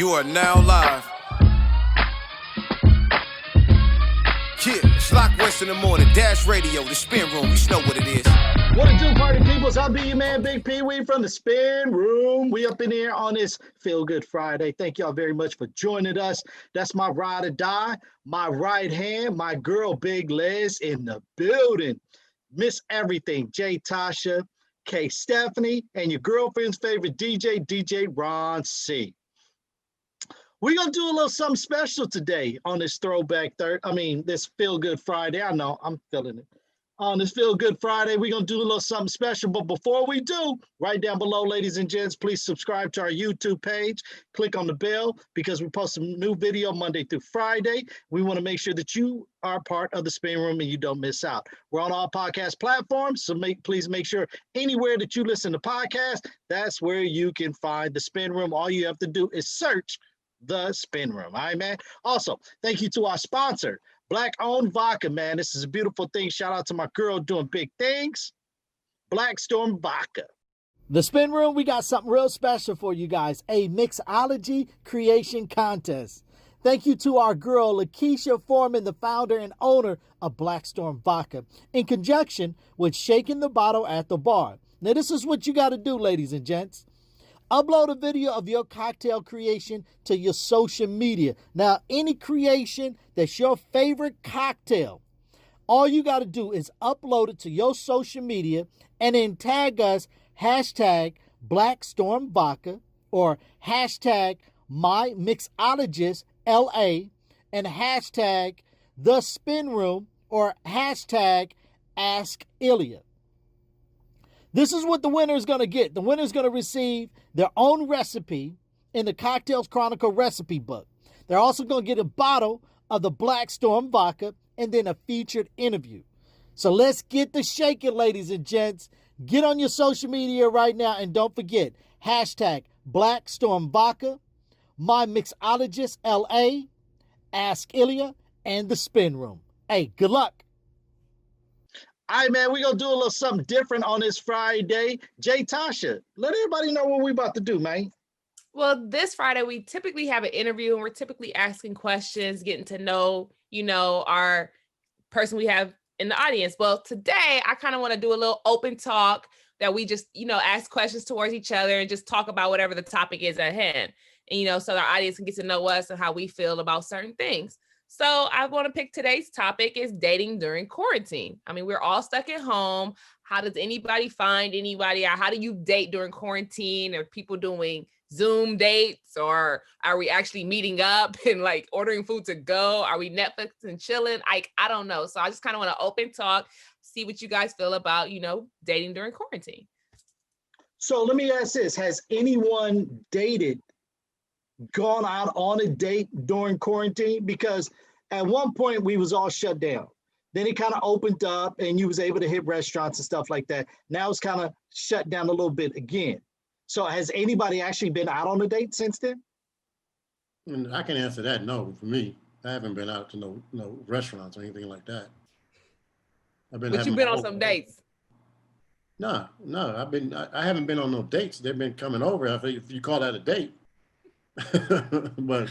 You are now live. Yeah, Schlock West in the morning, Dash Radio, the Spin Room. You know what it is. What it do, party peoples? I'll be your man, Bigg Pwee from the Spin Room. We up in here on this Feel Good Friday. Thank y'all very much for joining us. That's my ride or die, my right hand, my girl, Big Liz in the building. Miss Everything, J. Tasha, K. Stephanie, and your girlfriend's favorite DJ Ron C. We're going to do a little something special today on this this Feel Good Friday. I know, I'm feeling it. On this Feel Good Friday, we're going to do a little something special. But before we do, right down below, ladies and gents, please subscribe to our YouTube page. Click on the bell because we post a new video Monday through Friday. We want to make sure that you are part of the Spin Room and you don't miss out. We're on all podcast platforms, so please make sure anywhere that you listen to podcasts, that's where you can find the Spin Room. All you have to do is search the Spin Room. All right, man. Also, thank you to our sponsor, Black-owned vodka, man. This is a beautiful thing. Shout out to my girl doing big things, Black Storm Vodka. The Spin Room, we got something real special for you guys, a mixology creation contest. Thank you to our girl, Lakeisha Foreman, the founder and owner of Black Storm Vodka, in conjunction with Shaking the Bottle at the Bar. Now, this is what you got to do, ladies and gents. Upload a video of your cocktail creation to your social media. Now, any creation that's your favorite cocktail, all you got to do is upload it to your social media and then tag us hashtag Black Storm Vodka or hashtag My Mixologist LA and hashtag The Spin Room or hashtag Ask Ilya. This is what the winner is going to get. The winner is going to receive their own recipe in the Cocktails Chronicle recipe book. They're also going to get a bottle of the Black Storm Vodka and then a featured interview. So let's get the shaking, ladies and gents. Get on your social media right now and don't forget, hashtag Black Storm Vodka, My Mixologist LA, Ask Ilya, and The Spin Room. Hey, good luck. All right, man, we're going to do a little something different on this Friday. J. Tasha, let everybody know what we're about to do, man. Well, this Friday, we typically have an interview and we're typically asking questions, getting to know, our person we have in the audience. Well, today, I kind of want to do a little open talk that we just, ask questions towards each other and just talk about whatever the topic is at hand. And, so our audience can get to know us and how we feel about certain things. So I want to pick today's topic is dating during quarantine. I mean, we're all stuck at home. How does anybody find anybody? Or how do you date during quarantine? Are people doing Zoom dates or are we actually meeting up and like ordering food to go? Are we Netflix and chilling? I don't know. So I just kind of want to open talk, see what you guys feel about, dating during quarantine. So let me ask this. Has anyone gone out on a date during quarantine? Because at one point we was all shut down. Then it kind of opened up and you was able to hit restaurants and stuff like that. Now it's kind of shut down a little bit again. So has anybody actually been out on a date since then? And I can answer that. No, for me, I haven't been out to no restaurants or anything like that. But you've been on some dates. No, I haven't been on no dates. They've been coming over. If you call that a date. But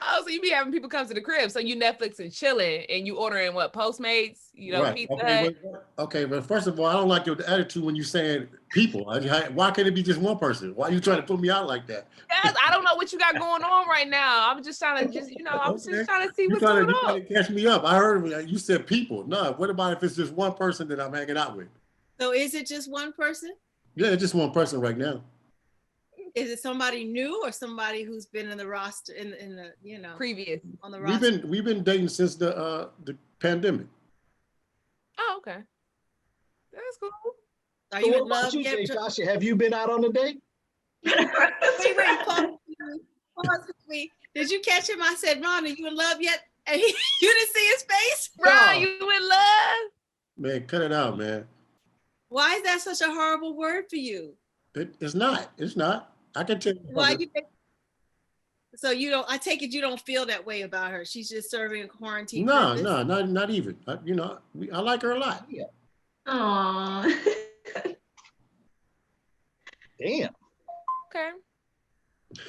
oh, so you be having people come to the crib, so you Netflix and chilling and you ordering what, Postmates, right. Pizza Hut? Okay, but first of all, I don't like your attitude when you're saying people. Why can't it be just one person? Why are you trying to put me out like that? Yes, I don't know what you got going on right now. I'm just trying to just trying to see what's going on. You're trying to catch me up. I heard you said people. No, what about if it's just one person that I'm hanging out with? So is it just one person? Yeah, it's just one person right now. Is it somebody new or somebody who's been in the roster in the previous on the roster? We've been dating since the pandemic. Oh, okay. That's cool. Are So you what in love about you, yet? Tasha? Have you been out on a date? Wait, pause with me. Did you catch him? I said, Ron, are you in love yet? And you didn't see his face? Ron, you in love? Man, cut it out, man. Why is that such a horrible word for you? It's not. It's not. I can tell you. Why you think? So you don't? I take it you don't feel that way about her. She's just serving a quarantine. No, not even. I like her a lot. Yeah. Aww. Damn. Okay.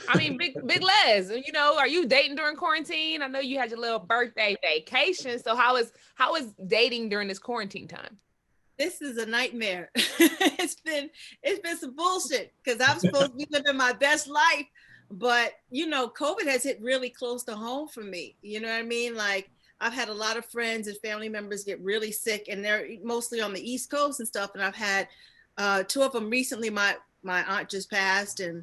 I mean, big Les, you know, are you dating during quarantine? I know you had your little birthday vacation. So how is dating during this quarantine time? This is a nightmare. it's been some bullshit because I'm supposed to be living my best life, but you know, COVID has hit really close to home for me. You know what I mean? Like I've had a lot of friends and family members get really sick, and they're mostly on the East Coast and stuff. And I've had two of them recently. My aunt just passed, and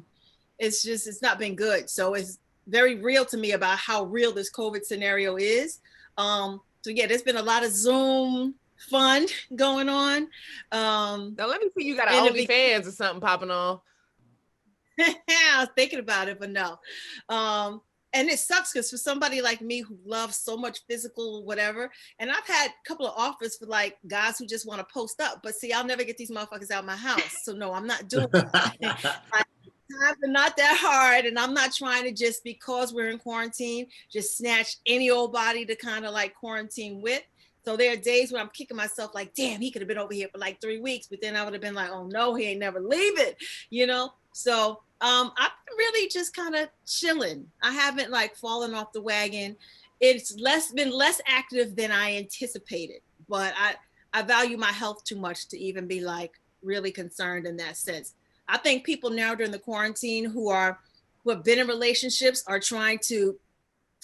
it's not been good. So it's very real to me about how real this COVID scenario is. So yeah, there's been a lot of Zoom fun going on. Now let me see, you got an OnlyFans or something popping on. I was thinking about it, but no. And it sucks because for somebody like me who loves so much physical whatever, and I've had a couple of offers for like guys who just want to post up, but see, I'll never get these motherfuckers out of my house. So no, I'm not doing it. Times are not that hard, and I'm not trying to just because we're in quarantine, just snatch any old body to kind of like quarantine with. So there are days when I'm kicking myself like, damn, he could have been over here for like 3 weeks, but then I would have been like, oh no, he ain't never leaving, you know? So I've been really just kind of chilling. I haven't like fallen off the wagon. It's been less active than I anticipated, but I value my health too much to even be like really concerned in that sense. I think people now during the quarantine who have been in relationships are trying to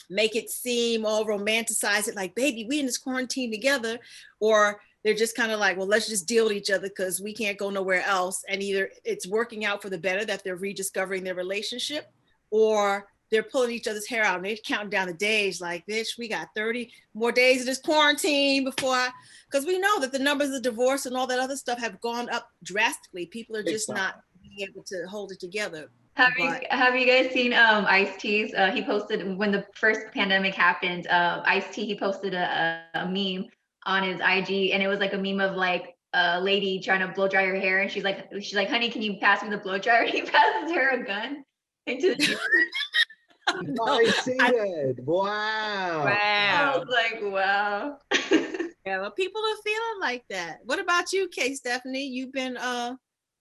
make it seem all romanticize it like, baby, we in this quarantine together, or they're just kind of like, well, let's just deal with each other because we can't go nowhere else. And either it's working out for the better that they're rediscovering their relationship, or they're pulling each other's hair out and they're counting down the days like, bitch, we got 30 more days of this quarantine because we know that the numbers of divorce and all that other stuff have gone up drastically. People are just not being able to hold it together. Have you guys seen Ice-T's? He posted when the first pandemic happened. Ice-T, he posted a meme on his IG, and it was like a meme of like a lady trying to blow dry her hair, and she's like, honey, can you pass me the blow dryer? He passes her a gun into the. I see that. Wow. I was like, wow. Yeah, well, people are feeling like that. What about you, Kay Stephanie? You've been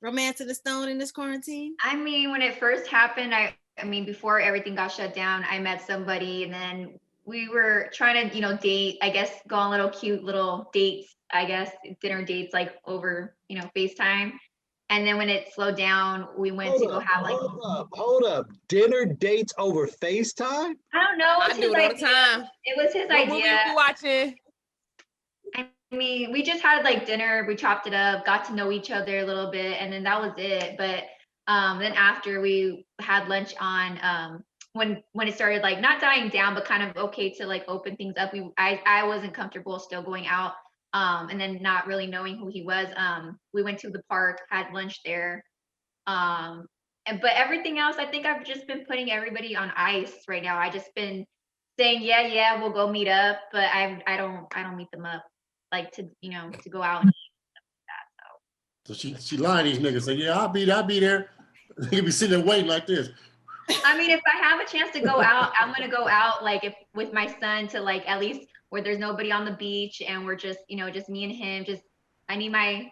romancing the stone in this quarantine? I mean, when it first happened, I mean, before everything got shut down, I met somebody, and then we were trying to, date, I guess, go on little cute little dates, I guess, dinner dates, like over, FaceTime. And then when it slowed down, we went to go have like. Hold up. Dinner dates over FaceTime? I don't know. I do it all the time. It was his idea. What movie you watching? I mean, we just had like dinner, we chopped it up, got to know each other a little bit, and then that was it. But then after we had lunch on, when it started like not dying down, but kind of okay to like open things up, I wasn't comfortable still going out, and then not really knowing who he was. We went to the park, had lunch there, but everything else, I think I've just been putting everybody on ice right now. I just been saying, yeah, we'll go meet up, but I don't meet them up. Like to go out and So she lying these niggas say, yeah, I'll be there. They be sitting there waiting like this. I mean, if I have a chance to go out, I'm gonna go out like if with my son to like at least where there's nobody on the beach and we're just just me and him. Just I need my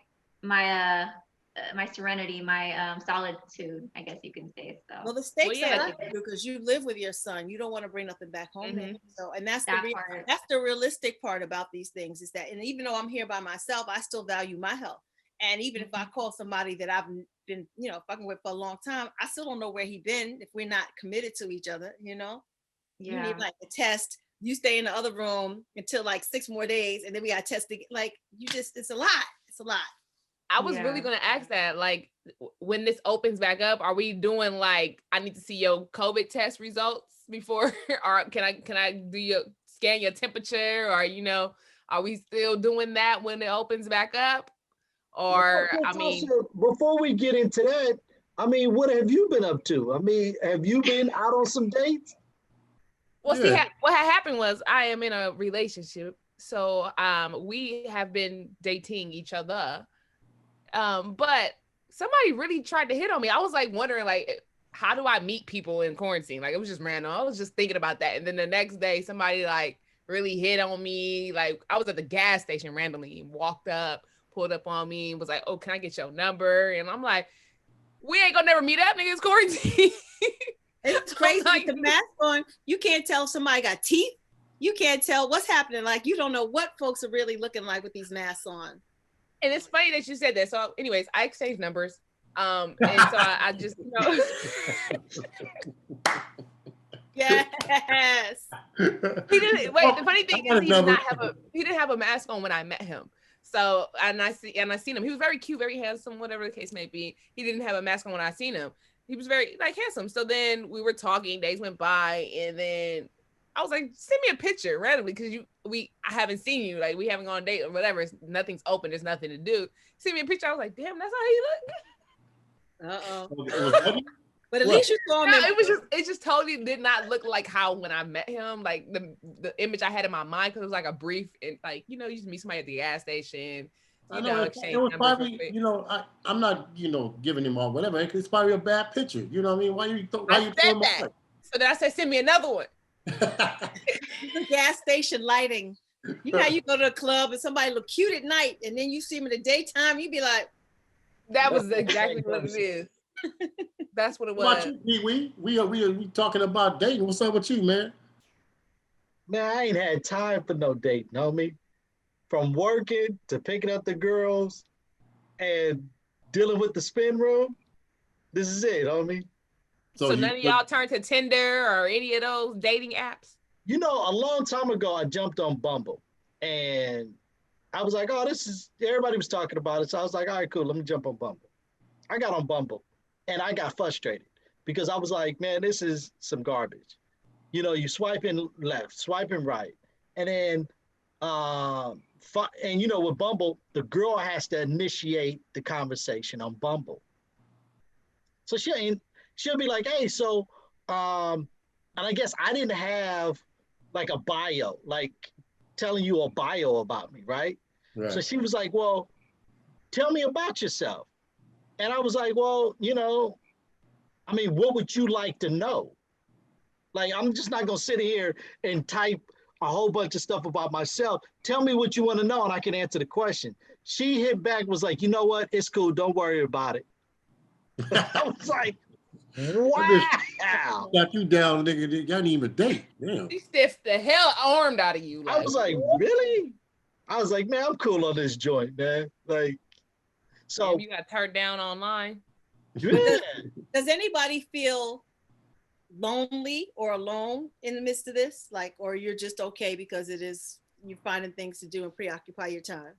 serenity, my solitude, I guess you can say. So well, the stakes are up because you live with your son. You don't want to bring nothing back home. Mm-hmm. So and that's the realistic part about these things is that, and even though I'm here by myself, I still value my health. And even if I call somebody that I've been fucking with for a long time, I still don't know where he been if we're not committed to each other. You need like a test. You stay in the other room until like 6 more days, and then we got to test again. Like it's a lot. I was really going to ask that, like, when this opens back up, are we doing like, I need to see your COVID test results before, or can I scan your temperature, or, are we still doing that when it opens back up? Or, before we get into that, I mean, what have you been up to? I mean, have you been out on some dates? Well, see, what had happened was I am in a relationship. So we have been dating each other. But somebody really tried to hit on me. I was like wondering, like, how do I meet people in quarantine? Like, it was just random. I was just thinking about that. And then the next day, somebody like really hit on me. Like, I was at the gas station randomly, walked up, pulled up on me, and was like, oh, can I get your number? And I'm like, we ain't gonna never meet up, nigga. It's quarantine. It's crazy with the mask on. You can't tell if somebody got teeth. You can't tell what's happening. Like, you don't know what folks are really looking like with these masks on. And it's funny that you said that. So, anyways, I exchanged numbers. And so I just, you know. Yes. He didn't wait. The funny thing is, he didn't have a mask on when I met him. So I seen him. He was very cute, very handsome, whatever the case may be. He didn't have a mask on when I seen him. He was very handsome. So then we were talking. Days went by, and then I was like, "Send me a picture randomly because I haven't seen you. Like, we haven't gone on a date or whatever. Nothing's open. There's nothing to do. Send me a picture." I was like, "Damn, that's how he Uh-oh. But at least you saw him. No, it just totally did not look like how when I met him, like the image I had in my mind, because it was like a brief and like, you know, you just meet somebody at the gas station, it was probably, you know, I'm not, you know, giving him all whatever. It's probably a bad picture. You know what I mean? Why you said that? So then I said, send me another one. Gas station lighting. You know how you go to a club and somebody look cute at night, and then you see them in the daytime, you be like, that was exactly what it is. That's what it was. What about you, Pee-wee? We talking about dating. What's up with you, man? Man, I ain't had time for no dating, homie. From working to picking up the girls and dealing with the spin room, this is it, homie. So none of y'all turned to Tinder or any of those dating apps? You know, a long time ago, I jumped on Bumble, and I was like, oh, everybody was talking about it. So I was like, all right, cool, let me jump on Bumble. I got on Bumble, and I got frustrated because I was like, man, this is some garbage. You know, you swiping left, swiping right. And then, and you know, with Bumble, the girl has to initiate the conversation on Bumble. So she'll be like, hey, so, and I guess I didn't have like a bio, like telling you a bio about me, right? So she was like, well, tell me about yourself. And I was like, well, you know, I mean, what would you like to know? Like, I'm just not going to sit here and type a whole bunch of stuff about myself. Tell me what you want to know and I can answer the question. She hit back, was like, you know what? It's cool. Don't worry about it. I was like, wow. Got you down, nigga. Y'all didn't even date. Damn. She stiffed the hell armed out of you. I was like, really? I was like, man, I'm cool on this joint, man. Like, so. Damn, you got turned down online? Yeah. Does anybody feel lonely or alone in the midst of this? Like, or you're just okay because you're finding things to do and preoccupy your time?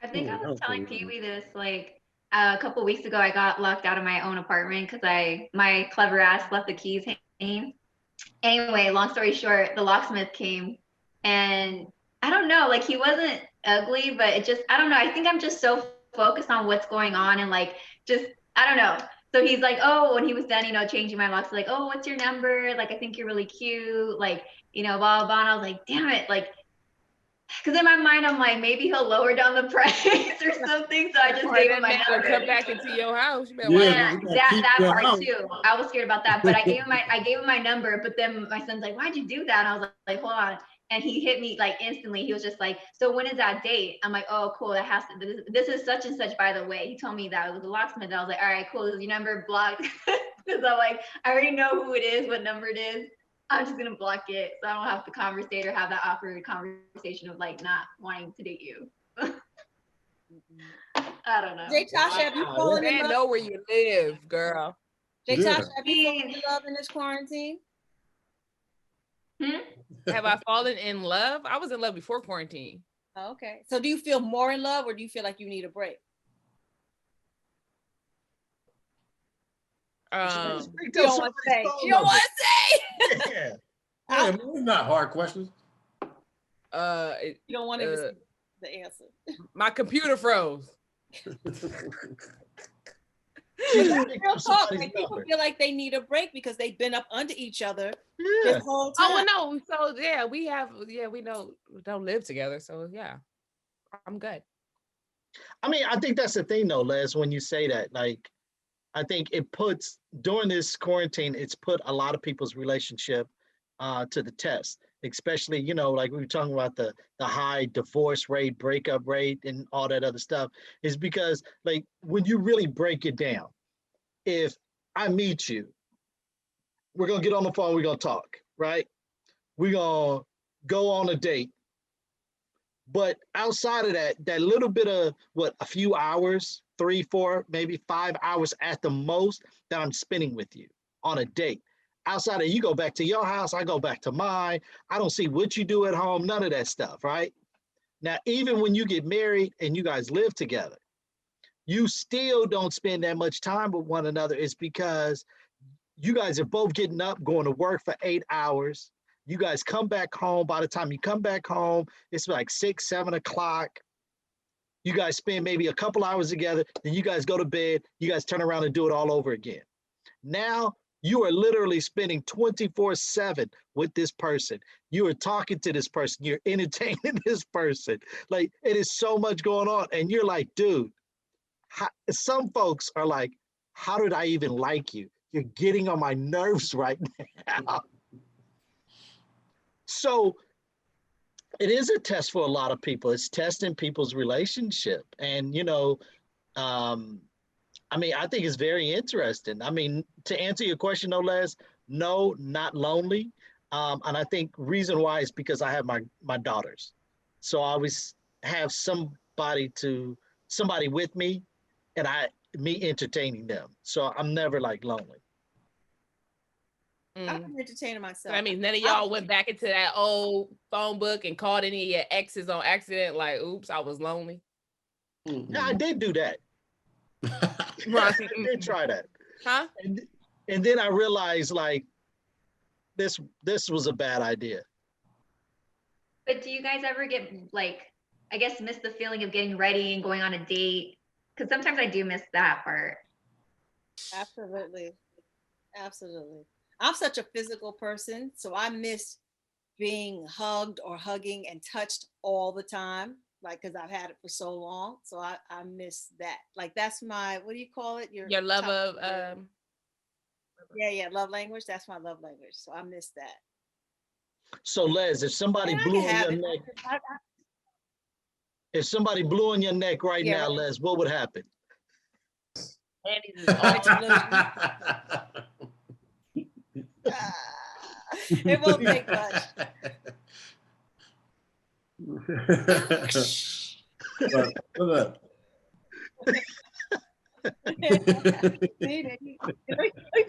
I think I was telling Pee-wee this, like, a couple weeks ago, I got locked out of my own apartment because my clever ass left the keys hanging. Anyway, long story short, the locksmith came, and I don't know, like, he wasn't ugly, but I don't know. I think I'm just so focused on what's going on and like, just, I don't know. So he's like, oh, when he was done, you know, changing my locks, like, oh, what's your number? Like, I think you're really cute. Like, you know, blah, blah, blah. And I was like, damn it. Like, because in my mind, I'm like, maybe he'll lower down the price or something. So I just gave him my number. Come back into your house. Yeah, that part too. I was scared about that, but I gave him my number. But then my son's like, why'd you do that? And I was like, hold on. And he hit me like instantly. He was just like, so when is that date? I'm like, oh, cool. That has to, this is such and such, by the way. He told me that it was a locksmith. And I was like, all right, cool. Is your number blocked? Because I'm like, I already know who it is, what number it is. I'm just going to block it. So I don't have to conversate or have that awkward conversation of like not wanting to date you. I don't know. Jay Tasha, have you fallen in love? Know where you live, girl. Jay Tasha, have you fallen in love in this quarantine? Have I fallen in love? I was in love before quarantine. Oh, okay. So do you feel more in love or do you feel like you need a break? You don't want to say. You don't want to say. Yeah. Yeah, it's not hard questions. You don't want to receive the answer. My computer froze. Real talk. Like, people feel like they need a break because they've been up under each other this whole time. Oh no! So yeah, we know we don't live together. So yeah, I'm good. I mean, I think that's the thing though, Les. When you say that, like, I think it puts during this quarantine, it's put a lot of people's relationship to the test. Especially, you know, like we were talking about the high divorce rate, breakup rate, and all that other stuff, is because like when you really break it down, if I meet you we're gonna get on the phone, we're gonna talk, right? We're gonna go on a date. But outside of that, that little bit of what, a few hours, 3, 4, maybe 5 hours at the most that I'm spending with you on a date. Outside of, you go back to your house, I go back to mine. I don't see what you do at home, none of that stuff, right? Now, even when you get married and you guys live together, you still don't spend that much time with one another. It's because you guys are both getting up, going to work for 8 hours. You guys come back home. By the time you come back home, it's like 6, 7 o'clock. You guys spend maybe a couple hours together. Then you guys go to bed. You guys turn around and do it all over again. Now you are literally spending 24/7 with this person. You are talking to this person. You're entertaining this person. Like, it is so much going on. And you're like, dude, some folks are like, how did I even like you? You're getting on my nerves right now. So it is a test for a lot of people. It's testing people's relationship. And, I mean, I think it's very interesting. I mean, to answer your question, no, Les, no, not lonely. And I think reason why is because I have my daughters. So I always have somebody with me, and me entertaining them. So I'm never like lonely. I'm entertaining myself. I mean, none of y'all went back into that old phone book and called any of your exes on accident, like, oops, I was lonely. Yeah, I did do that. I did try that. Huh? And then I realized, like, this was a bad idea. But do you guys ever get, like, I guess, miss the feeling of getting ready and going on a date? Because sometimes I do miss that part. Absolutely. Absolutely. I'm such a physical person, so I miss being hugged or hugging and touched all the time, like, because I've had it for so long. So I miss that. Like, that's my, what do you call it? Your love of yeah, love language. That's my love language. So I miss that. So Les, if somebody blew on your neck, if somebody blew on your neck right now, Les, what would happen? It won't take much. Look up. Let me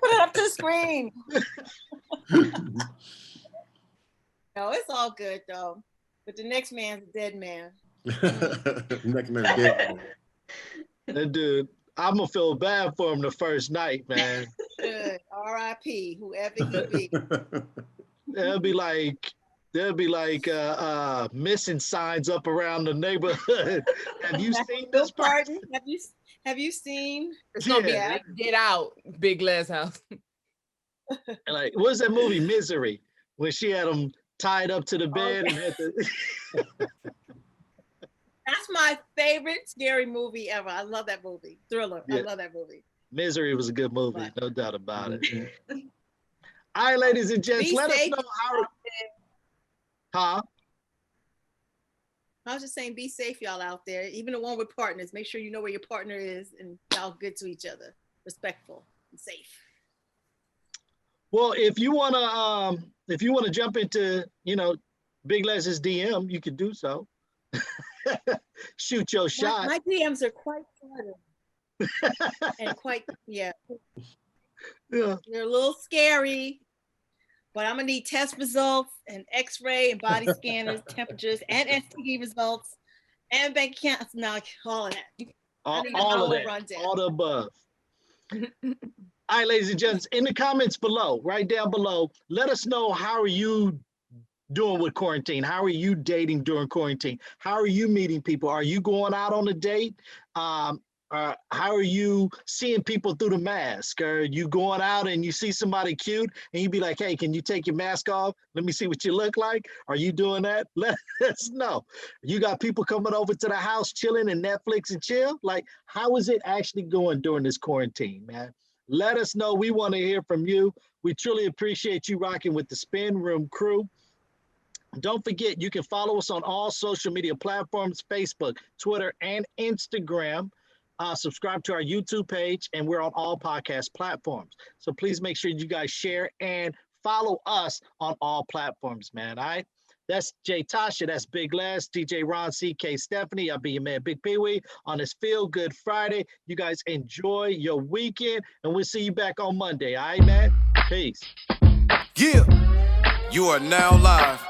put it up to the screen. No, it's all good though. But the next man's a dead man. Next man's dead. That dude, I'm gonna feel bad for him the first night, man. Good. R.I.P. Whoever he be. There'll be like missing signs up around the neighborhood. Have you seen this person? Have you seen? It's gonna be Get Out, Big Les house. Like, what's that movie, Misery, when she had him tied up to the bed and had to... That's my favorite scary movie ever. I love that movie. Thriller. Yeah. I love that movie. Misery was a good movie, no doubt about it. All right, ladies and gents, let us know how. Huh? I was just saying, be safe, y'all out there. Even the one with partners, make sure you know where your partner is and y'all good to each other, respectful and safe. Well, if you wanna jump into Big Les's DM, you can do so. Shoot your shot. My DMs are quite short and quite yeah. They're a little scary. But I'm gonna need test results and X-ray and body scanners, temperatures, and STD results, and bank accounts. Now, all of that. All of that. All the above. All right, ladies and gents, in the comments below, right down below, let us know, how are you doing with quarantine? How are you dating during quarantine? How are you meeting people? Are you going out on a date? How are you seeing people through the mask? Are you going out and you see somebody cute and you be like, hey, can you take your mask off? Let me see what you look like. Are you doing that? Let us know. You got people coming over to the house chilling and Netflix and chill? Like, how is it actually going during this quarantine, man? Let us know. We want to hear from you. We truly appreciate you rocking with the Spin Room crew. Don't forget, you can follow us on all social media platforms, Facebook, Twitter, and Instagram. Subscribe to our YouTube page, and we're on all podcast platforms. So please make sure you guys share and follow us on all platforms, man. All right. That's Jay Tasha. That's Big Les, DJ Ron, CK Stephanie. I'll be your man, Bigg Pwee, on this Feel Good Friday. You guys enjoy your weekend, and we'll see you back on Monday. All right, man? Peace. Yeah, you are now live